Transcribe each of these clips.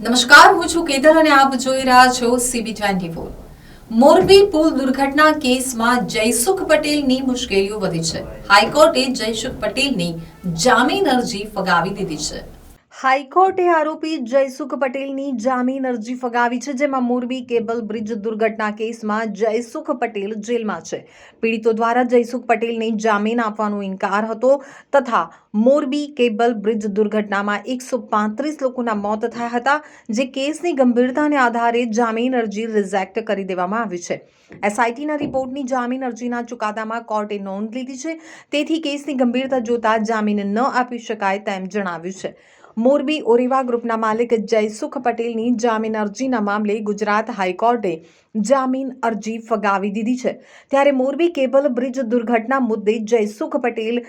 નમસ્કાર, હું છું કેતન અને આપ જોઈ રહ્યા છો CB24। મોરબી પુલ દુર્ઘટના કેસમાં જયસુખ પટેલની મુશ્કેલીઓ વધી છે। હાઈકોર્ટે જયસુખ પટેલની જામીન અરજી ફગાવી દીધી છે। હાઈકોર્ટે આરોપી જયસુખ પટેલની જામીન અરજી ફગાવી છે, જેમાં મોરબી કેબલ બ્રિજ દુર્ઘટના કેસમાં જયસુખ પટેલ જેલમાં છે। પીડિતો દ્વારા જયસુખ પટેલને જામીન આપવાનો ઇનકાર હતો તથા મોરબી કેબલ બ્રિજ દુર્ઘટનામાં 135 લોકોના મોત થયા હતા, જે કેસની ગંભીરતાને આધારે જામીન અરજી રિજેક્ટ કરી દેવામાં આવી છે। એસઆઈટીના રિપોર્ટની જામીન અરજીના ચુકાદામાં કોર્ટે નોંધ લીધી છે, તેથી કેસની ગંભીરતા જોતા જામીન ન આપી શકાય તેમ જણાવ્યું છે। મોરબી ઓરેવા ગ્રુપના માલિક જયસુખ પટેલની જામીન અરજીના મામલે ગુજરાત હાઈકોર્ટે જામીન અરજી ફગાવી દીધી છે। ત્યારે મોરબી કેબલ બ્રિજ દુર્ઘટના મુદ્દે જયસુખ પટેલ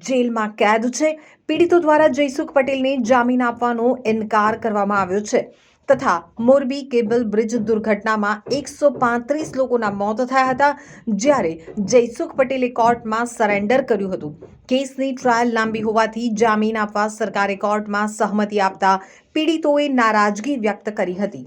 જેલમાં કેદ છે। પીડિતો દ્વારા જયસુખ પટેલને જામીન આપવાનો ઇનકાર કરવામાં આવ્યો છે તથા મોરબી કેબલ બ્રિજ દુર્ઘટનામાં 135 લોકોના મોત થયા હતા, જ્યારે જયસુખ પટેલે કોર્ટમાં સરેન્ડર કર્યું હતું। કેસની ટ્રાયલ લાંબી હોવાથી જામીન આપવા સરકારે કોર્ટમાં સહમતિ આપતા પીડિતોએ નારાજગી વ્યક્ત કરી હતી।